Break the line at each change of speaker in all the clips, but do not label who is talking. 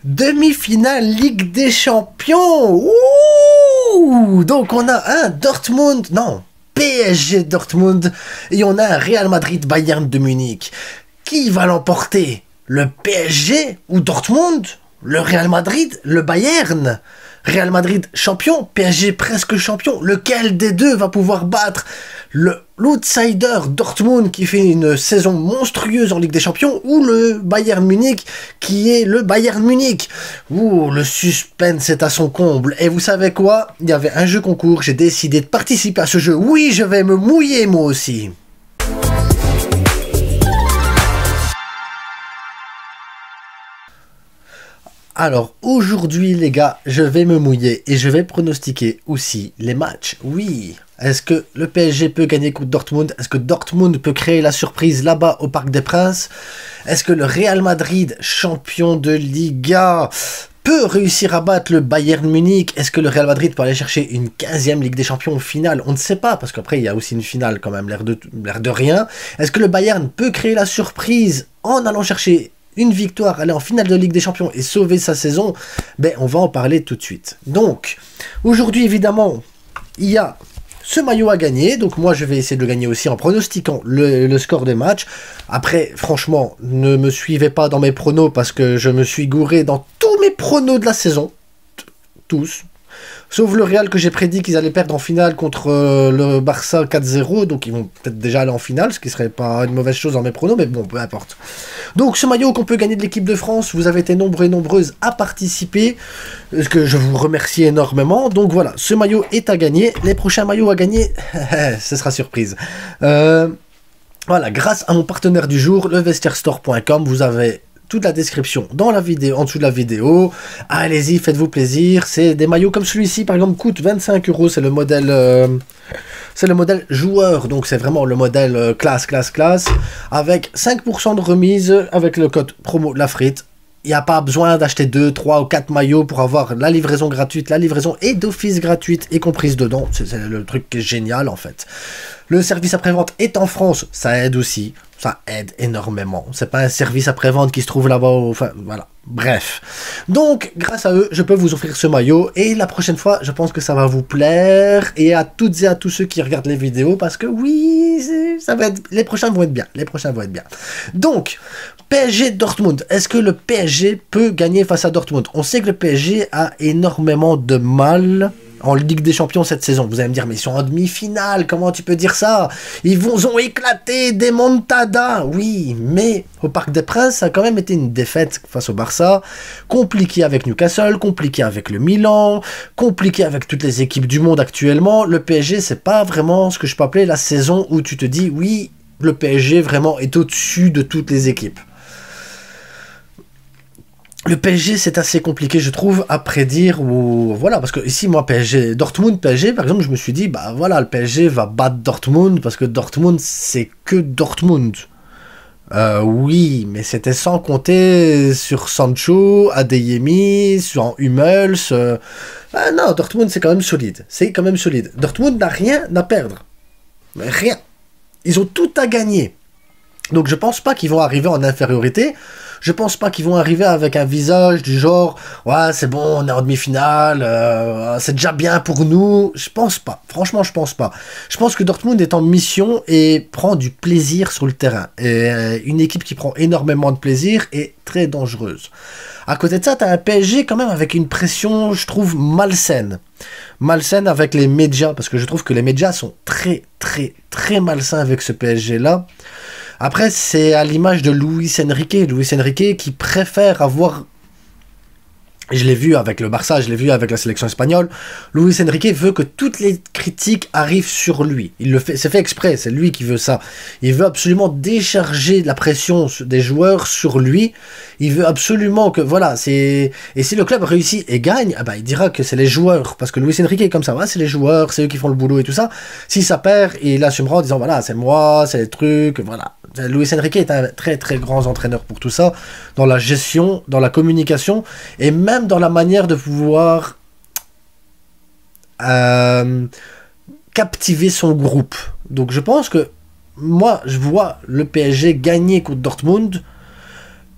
Demi-finale Ligue des Champions. Ouh, donc on a un Dortmund, non, PSG Dortmund, et on a un Real Madrid Bayern de Munich. Qui va l'emporter? Le PSG ou Dortmund? Le Real Madrid? Le Bayern? Real Madrid champion, PSG presque champion. Lequel des deux va pouvoir battre l'outsider Dortmund qui fait une saison monstrueuse en Ligue des Champions, ou le Bayern Munich qui est le Bayern Munich? Ouh, le suspense est à son comble. Et vous savez quoi? Il y avait un jeu concours, j'ai décidé de participer à ce jeu. Oui, je vais me mouiller moi aussi. Alors, aujourd'hui, les gars, je vais me mouiller et je vais pronostiquer aussi les matchs. Oui, est-ce que le PSG peut gagner contre Dortmund? Est-ce que Dortmund peut créer la surprise là-bas au Parc des Princes? Est-ce que le Real Madrid, champion de Liga, peut réussir à battre le Bayern Munich? Est-ce que le Real Madrid peut aller chercher une 15e Ligue des Champions finale? On ne sait pas, parce qu'après, il y a aussi une finale quand même, l'air de rien. Est-ce que le Bayern peut créer la surprise en allant chercher une victoire, aller en finale de Ligue des Champions et sauver sa saison? Ben, on va en parler tout de suite. Donc, aujourd'hui, évidemment, il y a ce maillot à gagner. Donc, moi, je vais essayer de le gagner aussi en pronostiquant le score des matchs. Après, franchement, ne me suivez pas dans mes pronos parce que je me suis gouré dans tous mes pronos de la saison. Tous. Sauf le Real que j'ai prédit qu'ils allaient perdre en finale contre le Barça 4-0. Donc ils vont peut-être déjà aller en finale, ce qui serait pas une mauvaise chose dans mes pronos, mais bon, peu importe. Donc ce maillot qu'on peut gagner de l'équipe de France, vous avez été nombreux et nombreuses à participer, ce que je vous remercie énormément. Donc voilà, ce maillot est à gagner. Les prochains maillots à gagner, ce sera surprise. Voilà, grâce à mon partenaire du jour, levestierstore.com, vous avez toute la description dans la vidéo, en dessous de la vidéo. Allez-y, faites-vous plaisir. C'est des maillots comme celui-ci, par exemple, coûte 25 €. C'est le modèle joueur, donc c'est vraiment le modèle classe, avec 5% de remise avec le code promo Lafrite. Il n'y a pas besoin d'acheter 2, 3 ou 4 maillots pour avoir la livraison gratuite. La livraison est d'office gratuite et comprise dedans. C'est le truc qui est génial en fait. Le service après-vente est en France, ça aide aussi. Ça aide énormément. C'est pas un service après-vente qui se trouve là-bas. Enfin, voilà. Bref. Donc, grâce à eux, je peux vous offrir ce maillot. Et la prochaine fois, je pense que ça va vous plaire. Et à toutes et à tous ceux qui regardent les vidéos. Parce que oui, ça va être... les prochains vont être bien. Les prochains vont être bien. Donc, PSG Dortmund. Est-ce que le PSG peut gagner face à Dortmund? On sait que le PSG a énormément de mal en Ligue des Champions cette saison. Vous allez me dire, mais ils sont en demi-finale, comment tu peux dire ça? Ils ont éclaté des montadas. Oui, mais au Parc des Princes, ça a quand même été une défaite face au Barça. Compliqué avec Newcastle, compliqué avec le Milan, compliqué avec toutes les équipes du monde actuellement. Le PSG, c'est pas vraiment ce que je peux appeler la saison où tu te dis, oui, le PSG vraiment est au-dessus de toutes les équipes. Le PSG, c'est assez compliqué, je trouve, à prédire. Ou voilà, parce que ici, moi, Dortmund, PSG, par exemple, je me suis dit, bah voilà, le PSG va battre Dortmund, parce que Dortmund, c'est que Dortmund. Oui, mais c'était sans compter sur Sancho, Adeyemi, sur Hummels. Ah non, Dortmund, c'est quand même solide. C'est quand même solide. Dortmund n'a rien à perdre. Rien. Ils ont tout à gagner. Donc, je pense pas qu'ils vont arriver en infériorité. Je pense pas qu'ils vont arriver avec un visage du genre « Ouais, c'est bon, on est en demi-finale, c'est déjà bien pour nous. » Je pense pas. Franchement, je pense pas. Je pense que Dortmund est en mission et prend du plaisir sur le terrain. Et une équipe qui prend énormément de plaisir est très dangereuse. À côté de ça, tu as un PSG quand même avec une pression, je trouve, malsaine. Malsaine avec les médias, parce que je trouve que les médias sont très malsains avec ce PSG-là. Après, c'est à l'image de Luis Enrique qui préfère avoir... Je l'ai vu avec le Barça, je l'ai vu avec la sélection espagnole. Luis Enrique veut que toutes les critiques arrivent sur lui. Il le fait, c'est fait exprès, c'est lui qui veut ça. Il veut absolument décharger la pression des joueurs sur lui. Il veut absolument que, voilà, c'est... Et si le club réussit et gagne, ah bah, il dira que c'est les joueurs. Parce que Luis Enrique est comme ça, ouais, c'est les joueurs, c'est eux qui font le boulot et tout ça. Si ça perd, il assumera en disant, voilà, c'est moi, c'est les trucs, voilà. Luis Enrique est un très grand entraîneur pour tout ça, dans la gestion, dans la communication, et même dans la manière de pouvoir captiver son groupe. Donc je pense que moi, je vois le PSG gagner contre Dortmund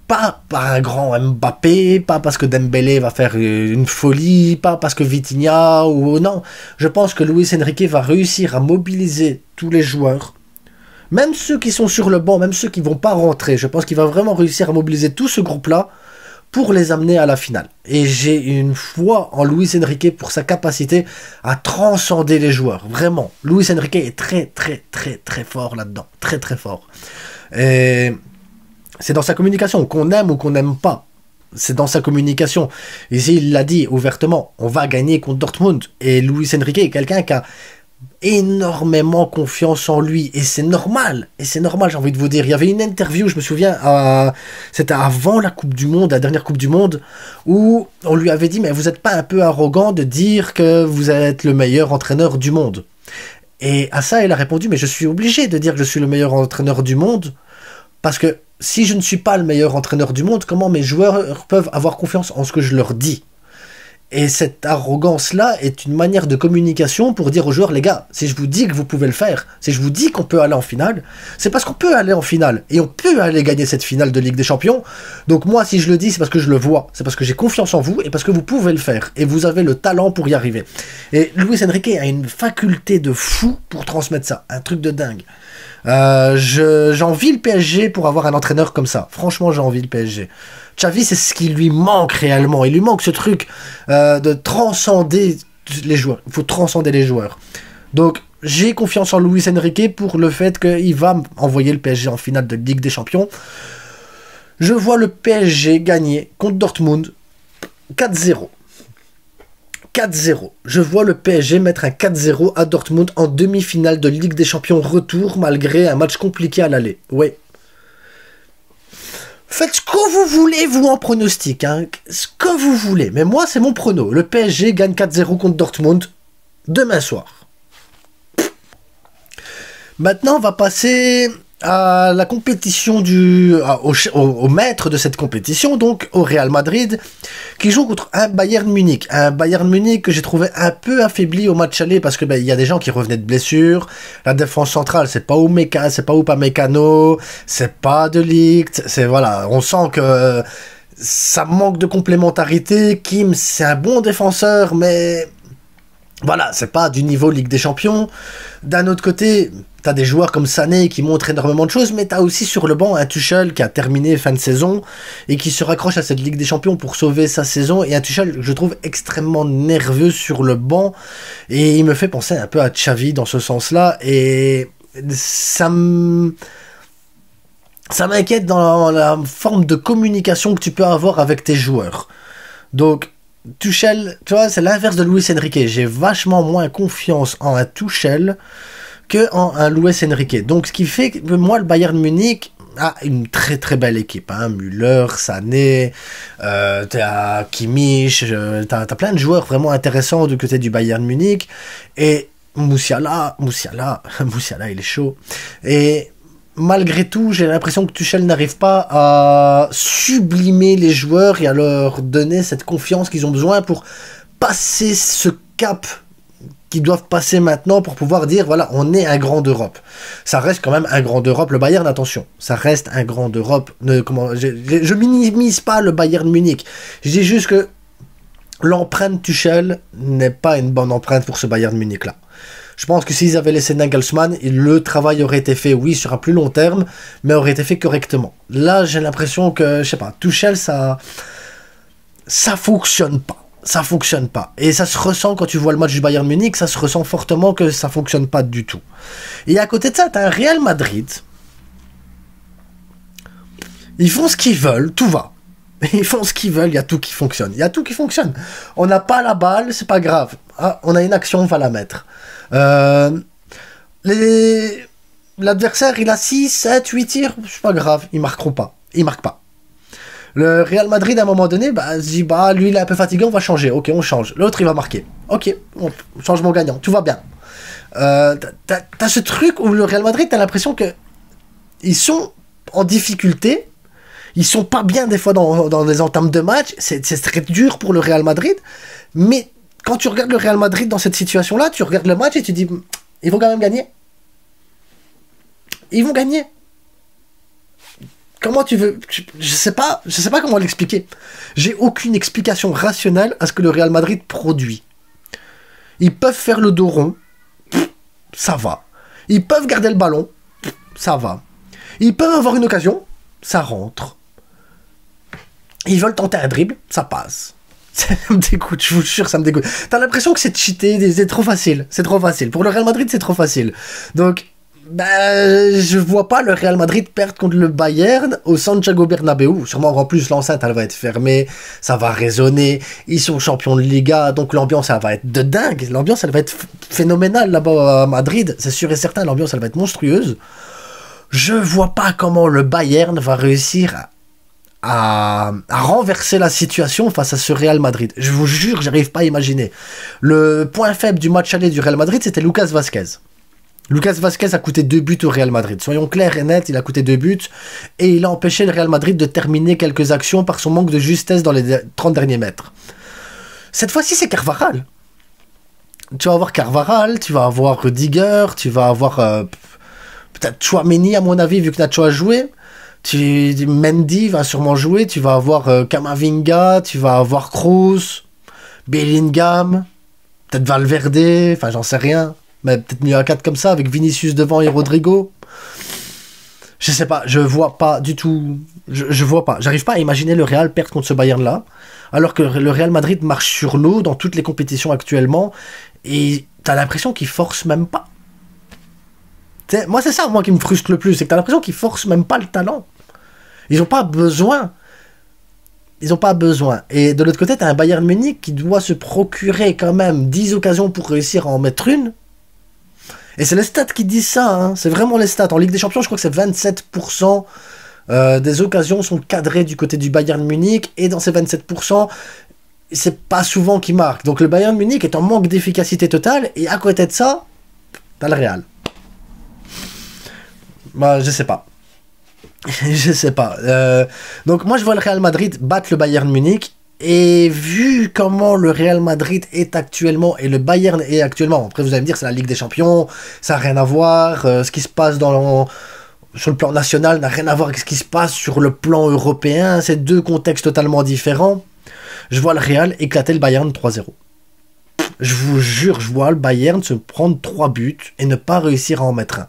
Pas par un grand Mbappé, pas parce que Dembélé va faire une folie, pas parce que Vitinha ou non. Je pense que Luis Enrique va réussir à mobiliser tous les joueurs, même ceux qui sont sur le banc, même ceux qui vont pas rentrer. Je pense qu'il va vraiment réussir à mobiliser tout ce groupe-là pour les amener à la finale. Et j'ai une foi en Luis Enrique pour sa capacité à transcender les joueurs. Vraiment. Luis Enrique est très très très très fort là-dedans. Très très fort. Et c'est dans sa communication, qu'on aime ou qu'on n'aime pas. C'est dans sa communication. Ici, il l'a dit ouvertement, on va gagner contre Dortmund. Et Luis Enrique est quelqu'un qui a énormément confiance en lui. Et c'est normal. Et c'est normal, j'ai envie de vous dire. Il y avait une interview, je me souviens, c'était avant la Coupe du Monde, la dernière Coupe du Monde, où on lui avait dit, mais vous n'êtes pas un peu arrogant de dire que vous êtes le meilleur entraîneur du monde? Et à ça, il a répondu, mais je suis obligé de dire que je suis le meilleur entraîneur du monde, parce que si je ne suis pas le meilleur entraîneur du monde, comment mes joueurs peuvent avoir confiance en ce que je leur dis? Et cette arrogance-là est une manière de communication pour dire aux joueurs, les gars, si je vous dis que vous pouvez le faire, si je vous dis qu'on peut aller en finale, c'est parce qu'on peut aller en finale. Et on peut aller gagner cette finale de Ligue des Champions. Donc moi, si je le dis, c'est parce que je le vois. C'est parce que j'ai confiance en vous et parce que vous pouvez le faire. Et vous avez le talent pour y arriver. Et Luis Enrique a une faculté de fou pour transmettre ça. Un truc de dingue. J'envie le PSG pour avoir un entraîneur comme ça. Franchement, j'ai envie le PSG. Xavi, c'est ce qui lui manque réellement. Il lui manque ce truc de transcender les joueurs. Il faut transcender les joueurs. Donc, j'ai confiance en Luis Enrique pour le fait qu'il va envoyer le PSG en finale de Ligue des Champions. Je vois le PSG gagner contre Dortmund 4-0. 4-0. Je vois le PSG mettre un 4-0 à Dortmund en demi-finale de Ligue des Champions retour, malgré un match compliqué à l'aller. Ouais. Faites ce que vous voulez, vous, en pronostic. Hein. Ce que vous voulez. Mais moi, c'est mon prono. Le PSG gagne 4-0 contre Dortmund demain soir. Maintenant, on va passer à la compétition au maître de cette compétition, donc au Real Madrid, qui joue contre un Bayern Munich. Un Bayern Munich que j'ai trouvé un peu affaibli au match aller parce que il y a des gens qui revenaient de blessures. La défense centrale, c'est pas Upamecano, c'est pas De Ligt, c'est voilà, on sent que ça manque de complémentarité. Kim, c'est un bon défenseur, mais voilà, c'est pas du niveau Ligue des Champions. D'un autre côté, t'as des joueurs comme Sané qui montrent énormément de choses, mais t'as aussi sur le banc un Tuchel qui a terminé fin de saison et qui se raccroche à cette Ligue des Champions pour sauver sa saison. Et un Tuchel, je trouve, extrêmement nerveux sur le banc. Et il me fait penser un peu à Xavi dans ce sens-là. Et ça m'inquiète dans la forme de communication que tu peux avoir avec tes joueurs. Donc, Tuchel, tu vois, c'est l'inverse de Luis Enrique. J'ai vachement moins confiance en un Tuchel que en un Luis Enrique. Donc, ce qui fait que moi, le Bayern Munich a une très très belle équipe. Hein. Müller, Sané, t'as Kimmich, t'as plein de joueurs vraiment intéressants du côté du Bayern Munich. Et Musiala, il est chaud. Et malgré tout, j'ai l'impression que Tuchel n'arrive pas à sublimer les joueurs et à leur donner cette confiance qu'ils ont besoin pour passer ce cap qu'ils doivent passer maintenant pour pouvoir dire, voilà, on est un grand d'Europe. Ça reste quand même un grand d'Europe, le Bayern, attention, ça reste un grand d'Europe. Je minimise pas le Bayern Munich. Je dis juste que l'empreinte Tuchel n'est pas une bonne empreinte pour ce Bayern Munich-là. Je pense que s'ils avaient laissé Nagelsmann, le travail aurait été fait, oui, sur un plus long terme, mais aurait été fait correctement. Là, j'ai l'impression que, je sais pas, Tuchel, ça fonctionne pas. Ça fonctionne pas. Et ça se ressent quand tu vois le match du Bayern Munich, ça se ressent fortement que ça fonctionne pas du tout. Et à côté de ça, t'as un Real Madrid. Ils font ce qu'ils veulent, tout va. Ils font ce qu'ils veulent, il y a tout qui fonctionne. Il y a tout qui fonctionne. On n'a pas la balle, c'est pas grave. Ah, on a une action, on va la mettre. L'adversaire, il a 6, 7, 8 tirs, c'est pas grave, ils marqueront pas. Ils marquent pas. Le Real Madrid, à un moment donné, se dit, lui, il est un peu fatigué, on va changer. Ok, on change. L'autre, il va marquer. Ok, changement gagnant, tout va bien. T'as ce truc où le Real Madrid, t'as l'impression que ils sont en difficulté. Ils sont pas bien des fois dans les entames de match. C'est très dur pour le Real Madrid. Mais quand tu regardes le Real Madrid dans cette situation-là, tu regardes le match et tu dis, ils vont quand même gagner. Ils vont gagner. comment tu veux... Je sais pas comment l'expliquer. J'ai aucune explication rationnelle à ce que le Real Madrid produit. Ils peuvent faire le dos rond, ça va. Ils peuvent garder le ballon, ça va. Ils peuvent avoir une occasion, ça rentre. Ils veulent tenter un dribble, ça passe. Ça me dégoûte, je vous jure, ça me dégoûte. T'as l'impression que c'est cheaté, c'est trop facile. C'est trop facile. Pour le Real Madrid, c'est trop facile. Donc, je vois pas le Real Madrid perdre contre le Bayern au Santiago Bernabéu. Sûrement, en plus, l'enceinte, elle va être fermée. Ça va résonner. Ils sont champions de Liga, donc l'ambiance, elle va être de dingue. L'ambiance, elle va être phénoménale là-bas à Madrid. C'est sûr et certain, l'ambiance, elle va être monstrueuse. Je vois pas comment le Bayern va réussir à renverser la situation face à ce Real Madrid. Je vous jure, j'arrive pas à imaginer. Le point faible du match aller du Real Madrid, c'était Lucas Vazquez. Lucas Vazquez a coûté 2 buts au Real Madrid. Soyons clairs et nets, il a coûté 2 buts et il a empêché le Real Madrid de terminer quelques actions par son manque de justesse dans les 30 derniers mètres. Cette fois-ci, c'est Carvajal. Tu vas avoir Carvajal, tu vas avoir Rudiger, tu vas avoir peut-être Tchouaméni à mon avis, vu que Nacho a joué. Mendy va sûrement jouer, tu vas avoir Camavinga, tu vas avoir Kroos, Bellingham, peut-être Valverde, enfin j'en sais rien, mais peut-être mieux à 4 comme ça, avec Vinicius devant et Rodrigo. Je sais pas, je vois pas du tout, je vois pas, j'arrive pas à imaginer le Real perdre contre ce Bayern-là, alors que le Real Madrid marche sur l'eau dans toutes les compétitions actuellement, et t'as l'impression qu'il force même pas. Moi c'est ça, moi qui me frustre le plus, c'est que t'as l'impression qu'ils forcent même pas le talent. Ils n'ont pas besoin. Ils n'ont pas besoin. Et de l'autre côté, tu as un Bayern Munich qui doit se procurer quand même 10 occasions pour réussir à en mettre une. Et c'est les stats qui disent ça. Hein. C'est vraiment les stats. En Ligue des Champions, je crois que c'est 27% des occasions sont cadrées du côté du Bayern Munich. Et dans ces 27%, c'est pas souvent qu'ils marquent. Donc le Bayern Munich est en manque d'efficacité totale. Et à côté de ça, t'as le Real. Bah, je sais pas. Je sais pas. Donc moi je vois le Real Madrid battre le Bayern Munich. Et vu comment le Real Madrid est actuellement et le Bayern est actuellement, après vous allez me dire c'est la Ligue des Champions, ça n'a rien à voir, ce qui se passe sur le plan national n'a rien à voir avec ce qui se passe sur le plan européen, c'est deux contextes totalement différents. Je vois le Real éclater le Bayern 3-0. Je vous jure, je vois le Bayern se prendre 3 buts et ne pas réussir à en mettre un.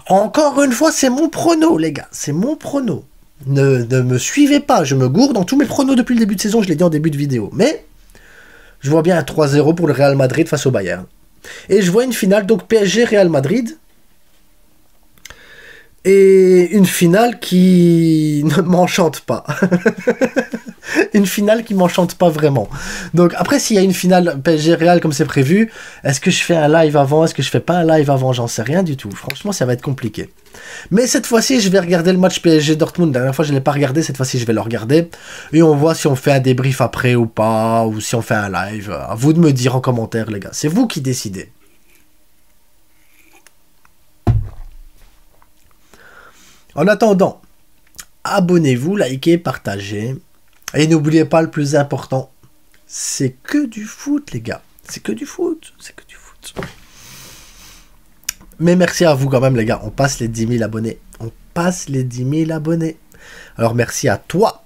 Encore une fois, c'est mon prono, les gars. C'est mon prono. Ne me suivez pas. Je me gourde dans tous mes pronos depuis le début de saison. Je l'ai dit en début de vidéo. Mais je vois bien un 3-0 pour le Real Madrid face au Bayern. Et je vois une finale, donc PSG-Real Madrid. Et une finale qui ne m'enchante pas. Une finale qui m'enchante pas vraiment. Donc après, s'il y a une finale PSG-Real comme c'est prévu, est-ce que je fais un live avant? Est-ce que je fais pas un live avant? J'en sais rien du tout. Franchement, ça va être compliqué. Mais cette fois-ci, je vais regarder le match PSG-Dortmund. La dernière fois, je ne l'ai pas regardé. Cette fois-ci, je vais le regarder. Et on voit si on fait un débrief après ou pas. Ou si on fait un live. À vous de me dire en commentaire, les gars. C'est vous qui décidez. En attendant, abonnez-vous, likez, partagez. Et n'oubliez pas le plus important, c'est que du foot, les gars. C'est que du foot. C'est que du foot. Mais merci à vous quand même, les gars. On passe les 10 000 abonnés. On passe les 10 000 abonnés. Alors merci à toi.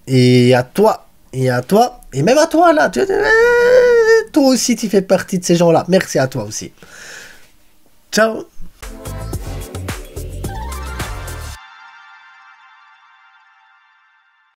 Et à toi. Et à toi. Et même à toi, là. Toi aussi, tu fais partie de ces gens-là. Merci à toi aussi. Ciao.